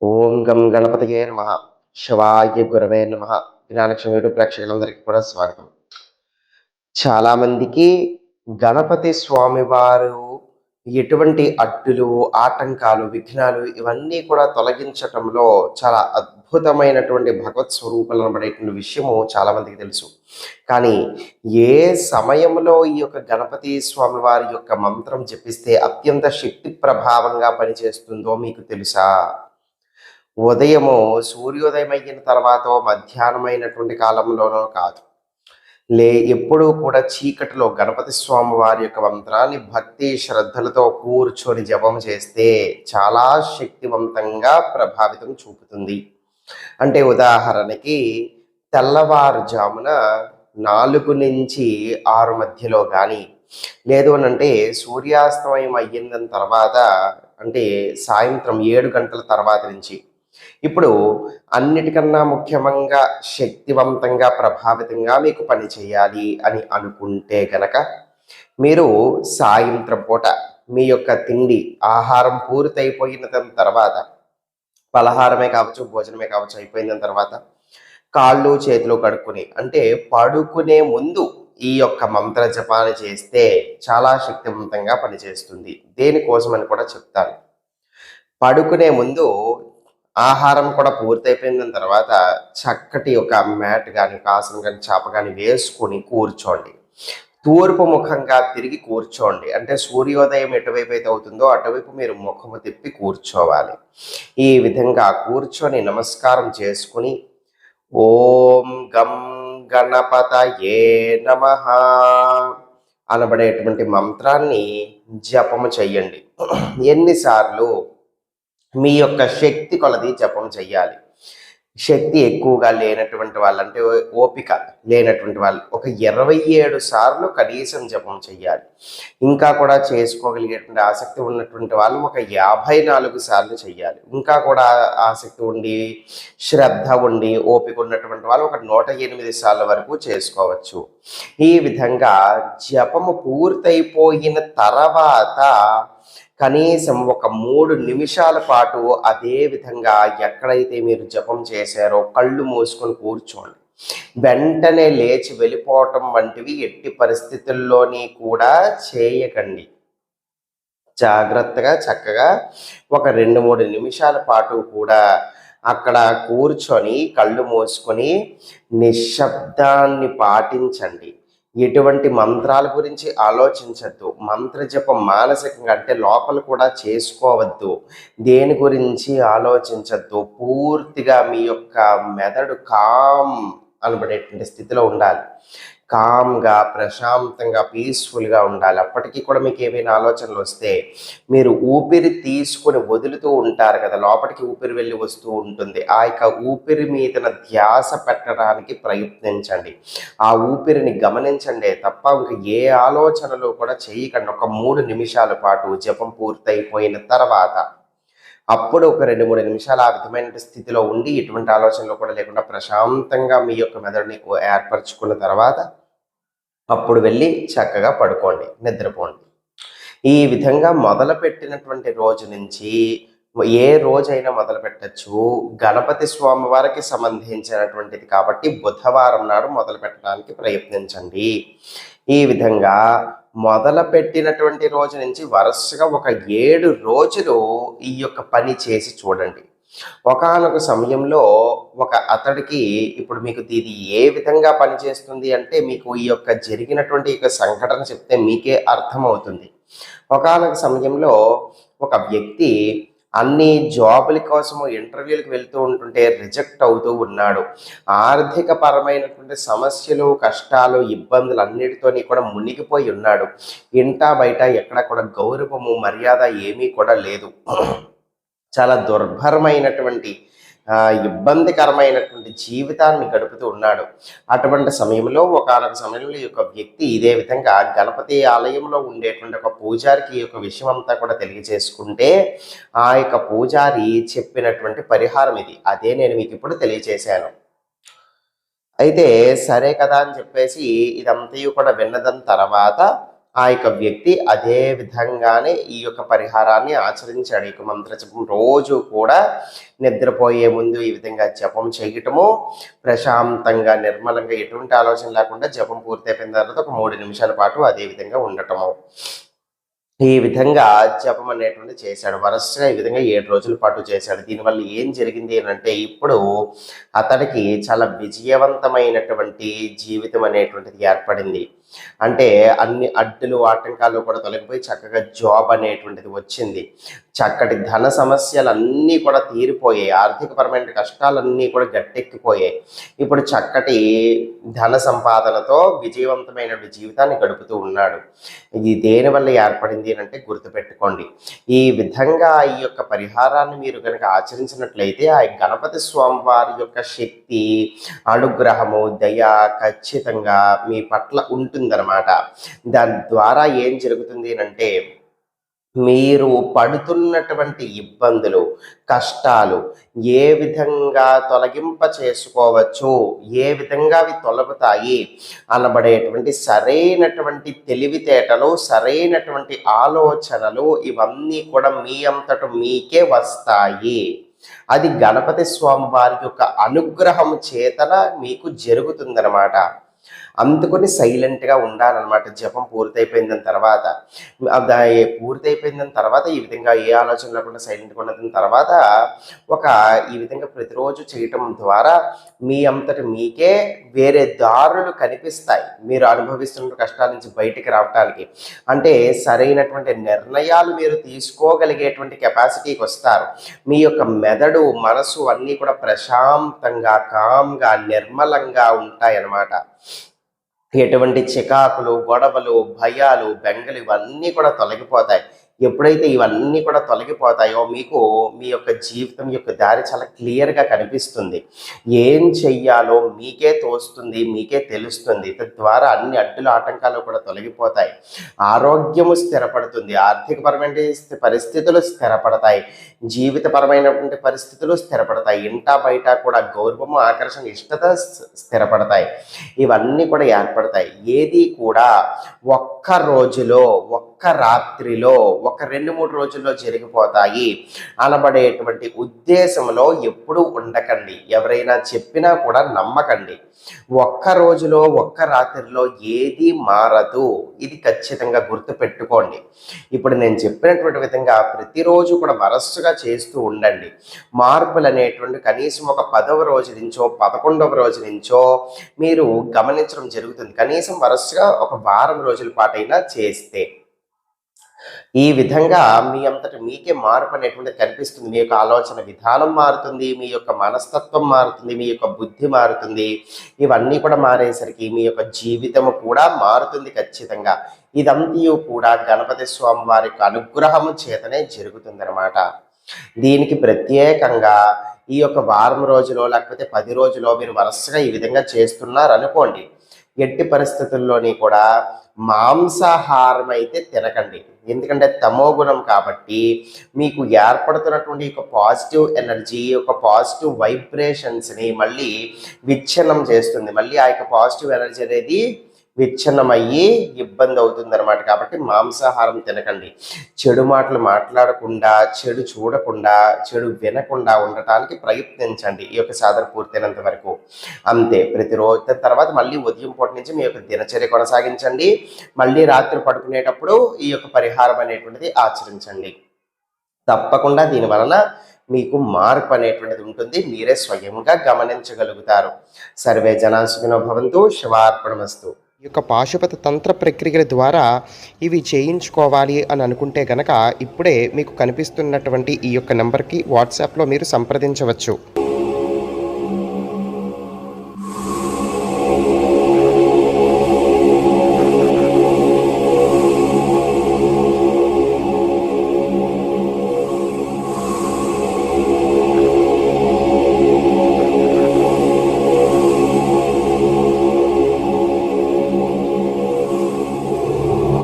ఓం గం గణపతియే నమః. శివాయ గురవే నమః. జ్ఞానక్షం యూట్యూబ్ ప్రేక్షకులందరికీ కూడా స్వాగతం. చాలామందికి గణపతి స్వామివారు ఎటువంటి అడ్డులు, ఆటంకాలు, విఘ్నాలు ఇవన్నీ కూడా తొలగించటంలో చాలా అద్భుతమైనటువంటి భగవత్ స్వరూపాలు అనబడేటువంటి విషయము చాలామందికి తెలుసు. కానీ ఏ సమయంలో ఈ యొక్క గణపతి స్వామివారి యొక్క మంత్రం జపిస్తే అత్యంత శక్తి ప్రభావంగా పనిచేస్తుందో మీకు తెలుసా? ఉదయము సూర్యోదయం అయిన తర్వాతో, మధ్యాహ్నమైనటువంటి కాలంలోనో కాదు. ఎప్పుడూ కూడా చీకటిలో గణపతి స్వామి వారి యొక్క మంత్రాన్ని భక్తి శ్రద్ధలతో కూర్చొని జపం చేస్తే చాలా శక్తివంతంగా ప్రభావితం చూపుతుంది. అంటే ఉదాహరణకి తెల్లవారుజామున 4-6 మధ్యలో కానీ, లేదు అనంటే సూర్యాస్తమయం అయ్యిందని తర్వాత, అంటే సాయంత్రం 7 గంటల తర్వాత నుంచి. ఇప్పుడు అన్నిటికన్నా ముఖ్యంగా శక్తివంతంగా, ప్రభావితంగా మీకు పని చేయాలి అని అనుకుంటే గనక, మీరు సాయంత్రం పూట మీ యొక్క తిండి, ఆహారం పూర్తయిపోయిన తర్వాత, పలహారమే కావచ్చు, భోజనమే కావచ్చు, అయిపోయిన తర్వాత కాళ్ళు చేతులు కడుక్కుని, అంటే పడుకునే ముందు ఈ యొక్క మంత్ర జపాన్ని చేస్తే చాలా శక్తివంతంగా పనిచేస్తుంది. దేనికోసమని కూడా చెప్తాను. పడుకునే ముందు ఆహారం కూడా పూర్తయిపోయిన తర్వాత చక్కటి ఒక మ్యాట్ కానీ, ఒక ఆసనం కానీ, చాప కానీ వేసుకొని కూర్చోండి. తూర్పు ముఖంగా తిరిగి కూర్చోండి. అంటే సూర్యోదయం ఎటువైపు అయితే అవుతుందో అటువైపు మీరు ముఖము తిప్పి కూర్చోవాలి. ఈ విధంగా కూర్చొని నమస్కారం చేసుకుని ఓం గం గణపతయే నమః అనబడేటువంటి మంత్రాన్ని జపము చెయ్యండి. ఎన్నిసార్లు? మీ యొక్క శక్తి కొలది జపం చెయ్యాలి. శక్తి ఎక్కువగా లేనటువంటి వాళ్ళు, అంటే ఓపిక లేనటువంటి వాళ్ళు ఒక 27 సార్లు కనీసం జపం చెయ్యాలి. ఇంకా కూడా చేసుకోగలిగేటువంటి ఆసక్తి ఉన్నటువంటి వాళ్ళు ఒక 54 సార్లు చెయ్యాలి. ఇంకా కూడా ఆసక్తి ఉండి, శ్రద్ధ ఉండి, ఓపిక ఉన్నటువంటి వాళ్ళు ఒక 108 సార్ల వరకు చేసుకోవచ్చు. ఈ విధంగా జపము పూర్తయిపోయిన తర్వాత కనీసం ఒక 3 నిమిషాల పాటు అదే విధంగా ఎక్కడైతే మీరు జపం చేశారో కళ్ళు మూసుకొని కూర్చోండి. వెంటనే లేచి వెళ్ళిపోవటం వంటివి ఎట్టి పరిస్థితుల్లోని కూడా చేయకండి. జాగ్రత్తగా చక్కగా ఒక 2-3 నిమిషాల పాటు కూడా అక్కడ కూర్చొని కళ్ళు మూసుకొని నిశ్శబ్దాన్ని పాటించండి. ఎటువంటి మంత్రాల గురించి ఆలోచించద్దు. మంత్ర జపం మానసికంగా, అంటే లోపల కూడా చేసుకోవద్దు. దేని గురించి ఆలోచించద్దు. పూర్తిగా మీ యొక్క మెదడు కామ్ అనబడేటువంటి స్థితిలో ఉండాలి. కామ్గా, ప్రశాంతంగా, పీస్ఫుల్గా ఉండాలి. అప్పటికీ కూడా మీకు ఏమైనా ఆలోచనలు వస్తే మీరు ఊపిరి తీసుకొని వదులుతూ ఉంటారు కదా, లోపలికి ఊపిరి వెళ్ళి వస్తూ ఉంటుంది. ఆ యొక్క ఊపిరి మీద ధ్యాస పెట్టడానికి ప్రయత్నించండి. ఆ ఊపిరిని గమనించండి తప్ప ఇంక ఏ ఆలోచనలు కూడా చేయకండి. ఒక 3 నిమిషాల పాటు జపం పూర్తయిపోయిన తర్వాత అప్పుడు ఒక 2-3 నిమిషాలు ఆ విధమైన స్థితిలో ఉండి, ఎటువంటి ఆలోచనలు కూడా లేకుండా ప్రశాంతంగా మీ యొక్క మెదడుని ఏర్పరచుకున్న తర్వాత అప్పుడు వెళ్ళి చక్కగా పడుకోండి, నిద్రపోండి. ఈ విధంగా మొదలుపెట్టినటువంటి రోజు నుంచి ఏ రోజైనా మొదలుపెట్టచ్చు. గణపతి స్వామి వారికి సంబంధించినటువంటిది కాబట్టి బుధవారం నాడు మొదలుపెట్టడానికి ప్రయత్నించండి. ఈ విధంగా మొదలుపెట్టినటువంటి రోజు నుంచి వరుసగా ఒక 7 రోజులు ఈ యొక్క పని చేసి చూడండి. ఒకానొక సమయంలో అతడికి, ఇప్పుడు మీకు ఇది ఏ విధంగా పనిచేస్తుంది అంటే, మీకు ఈ యొక్క జరిగినటువంటి యొక్క సంఘటన చెప్తే మీకే అర్థమవుతుంది. ఒకానొక సమయంలో ఒక వ్యక్తి అన్ని జాబుల కోసము ఇంటర్వ్యూలకు వెళ్తూ ఉంటుంటే రిజెక్ట్ అవుతూ ఉన్నాడు. ఆర్థిక పరమైనటువంటి సమస్యలు, కష్టాలు, ఇబ్బందులు అన్నిటితోని కూడా మునిగిపోయి ఉన్నాడు. ఇంటా బయట ఎక్కడ కూడా గౌరవము, మర్యాద ఏమీ కూడా లేదు. చాలా దుర్భరమైనటువంటి ఇబ్బందికరమైనటువంటి జీవితాన్ని గడుపుతూ ఉన్నాడు. అటువంటి సమయంలో ఒకానొక సమయంలో ఈ యొక్క వ్యక్తి ఇదే విధంగా గణపతి ఆలయంలో ఉండేటువంటి ఒక పూజారికి ఈ యొక్క విషయం అంతా కూడా తెలియజేసుకుంటే, ఆ యొక్క పూజారి చెప్పినటువంటి పరిహారం ఇది. అదే నేను మీకు ఇప్పుడు తెలియజేశాను. అయితే సరే కదా అని చెప్పేసి ఇదంతా కూడా విన్నదని తర్వాత ఆ యొక్క వ్యక్తి అదే విధంగానే ఈ యొక్క పరిహారాన్ని ఆచరించాడు. ఈ యొక్క మంత్ర జపం రోజు కూడా నిద్రపోయే ముందు ఈ విధంగా జపం చేయటము, ప్రశాంతంగా నిర్మలంగా ఎటువంటి ఆలోచన లేకుండా జపం పూర్తయిపోయిన తర్వాత ఒక 3 నిమిషాల పాటు అదే విధంగా ఉండటము. ఈ విధంగా జపం అనేటువంటిది చేశాడు. వరసగా ఈ విధంగా 7 రోజుల పాటు చేశాడు. దీనివల్ల ఏం జరిగింది అనంటే, ఇప్పుడు అతడికి చాలా విజయవంతమైనటువంటి జీవితం అనేటువంటిది ఏర్పడింది. అంటే అన్ని అడ్డులు, ఆటంకాలు కూడా తొలగిపోయి చక్కగా జాబ్ అనేటువంటిది వచ్చింది. చక్కటి ధన సమస్యలన్నీ కూడా తీరిపోయాయి. ఆర్థికపరమైన కష్టాలన్నీ కూడా గట్టెక్కిపోయాయి. ఇప్పుడు చక్కటి ధన సంపాదనతో విజయవంతమైన జీవితాన్ని గడుపుతూ ఉన్నాడు. ఇది దేనివల్ల ఏర్పడింది అంటే గుర్తుపెట్టుకోండి. ఈ విధంగా ఈ యొక్క పరిహారాన్ని మీరు కనుక ఆచరించినట్లయితే ఆ గణపతి స్వామి వారి యొక్క శక్తి, అనుగ్రహము, దయ ఖచ్చితంగా మీ పట్ల ఉంటుందన్నమాట. దాని ద్వారా ఏం జరుగుతుంది అంటే, మీరు పడుతున్నటువంటి ఇబ్బందులు, కష్టాలు ఏ విధంగా తొలగింప చేసుకోవచ్చు, ఏ విధంగా అవి తొలగుతాయి అనబడేటువంటి సరైనటువంటి తెలివితేటలు, సరైనటువంటి ఆలోచనలు ఇవన్నీ కూడా మీ అంతట మీకే వస్తాయి. అది గణపతి స్వామి వారి యొక్క అనుగ్రహం చేతన మీకు జరుగుతుందన్నమాట. అందుకొని సైలెంట్గా ఉండాలన్నమాట. జపం పూర్తయిపోయిన తర్వాత ఈ విధంగా ఏ ఆలోచన లేకుండా సైలెంట్గా ఉన్న తర్వాత ఈ విధంగా ప్రతిరోజు చేయటం ద్వారా మీ అంతటి మీకే వేరే దారులు కనిపిస్తాయి. మీరు అనుభవిస్తున్న కష్టాల నుంచి బయటికి రావటానికి, అంటే సరైనటువంటి నిర్ణయాలు మీరు తీసుకోగలిగేటువంటి కెపాసిటీకి వస్తారు. మీ యొక్క మెదడు, మనసు అన్నీ కూడా ప్రశాంతంగా, కామ్గా, నిర్మలంగా ఉంటాయన్నమాట. ఎటువంటి చికాకులు, గొడవలు, భయాలు, బెంగలు ఇవన్నీ కూడా తొలగిపోతాయి. ఎప్పుడైతే ఇవన్నీ కూడా తొలగిపోతాయో మీకు మీ యొక్క జీవితం యొక్క దారి చాలా క్లియర్గా కనిపిస్తుంది. ఏం చెయ్యాలో మీకే తోస్తుంది, మీకే తెలుస్తుంది. తద్వారా అన్ని అడ్డుల ఆటంకాలు కూడా తొలగిపోతాయి. ఆరోగ్యము స్థిరపడుతుంది, ఆర్థికపరమైన పరిస్థితులు స్థిరపడతాయి, జీవితపరమైనటువంటి పరిస్థితులు స్థిరపడతాయి. ఇంటా బయట కూడా గౌరవము, ఆకర్షణ, ఇష్టత స్థిరపడతాయి. ఇవన్నీ కూడా ఏర్పడతాయి. ఏది కూడా ఒక్క రోజులో, ఒక్క రాత్రిలో, ఒక 2-3 రోజుల్లో జరిగిపోతాయి అనబడేటువంటి ఉద్దేశంలో ఎప్పుడూ ఉండకండి. ఎవరైనా చెప్పినా కూడా నమ్మకండి. ఒక్క రోజులో, ఒక్క రాత్రిలో ఏది మారదు. ఇది ఖచ్చితంగా గుర్తుపెట్టుకోండి. ఇప్పుడు నేను చెప్పినటువంటి విధంగా ప్రతిరోజు కూడా వరసగా చేస్తూ ఉండండి. మార్పులు అనేటువంటి కనీసం ఒక 10వ రోజు నుంచో 11వ రోజు నుంచో మీరు గమనించడం జరుగుతుంది. కనీసం వరసగా ఒక వారం రోజుల పాటైనా చేస్తే ఈ విధంగా మీ అంతటి మీకే మార్పు అనేటువంటిది కనిపిస్తుంది. మీ యొక్క ఆలోచన విధానం మారుతుంది, మీ యొక్క మనస్తత్వం మారుతుంది, మీ యొక్క బుద్ధి మారుతుంది. ఇవన్నీ కూడా మారేసరికి మీ యొక్క జీవితము కూడా మారుతుంది ఖచ్చితంగా. ఇదంతా కూడా గణపతి స్వామి వారి యొక్క అనుగ్రహము చేతనే జరుగుతుందన్నమాట. దీనికి ప్రత్యేకంగా ఈ యొక్క వారం రోజులో లేకపోతే 10 రోజులో మీరు వరుసగా ఈ విధంగా చేస్తున్నారనుకోండి, ఎట్టి పరిస్థితుల్లోని కూడా మాంసాహారం అయితే తినకండి. ఎందుకంటే తమో గుణం కాబట్టి మీకు ఏర్పడుతున్నటువంటి ఒక పాజిటివ్ ఎనర్జీ, ఒక పాజిటివ్ వైబ్రేషన్స్ని మళ్ళీ విచ్ఛిన్నం చేస్తుంది. మళ్ళీ ఆ యొక్క పాజిటివ్ ఎనర్జీ అనేది విచ్ఛిన్నమయ్యి ఇబ్బంది అవుతుందన్నమాట. కాబట్టి మాంసాహారం తినకండి. చెడు మాటలు మాట్లాడకుండా, చెడు చూడకుండా, చెడు వినకుండా ఉండటానికి ప్రయత్నించండి ఈ యొక్క సాధన పూర్తయినంత వరకు. అంతే. ప్రతిరోజు తర్వాత మళ్ళీ ఉదయం పూట నుంచి మీ యొక్క దినచర్య కొనసాగించండి. మళ్ళీ రాత్రి పడుకునేటప్పుడు ఈ యొక్క పరిహారం అనేటువంటిది ఆచరించండి. తప్పకుండా దీనివలన మీకు మార్పు అనేటువంటిది ఉంటుంది. మీరే స్వయంగా గమనించగలుగుతారు. సర్వే జనా సుఖినో భవంతు. శివార్పణమస్తు. ఈ యొక్క పాశుపత తంత్ర ప్రక్రియల ద్వారా ఇవి చేయించుకోవాలి అని అనుకుంటే గనక ఇప్పుడే మీకు కనిపిస్తున్నటువంటి ఈ యొక్క నెంబర్కి వాట్సాప్లో మీరు సంప్రదించవచ్చు.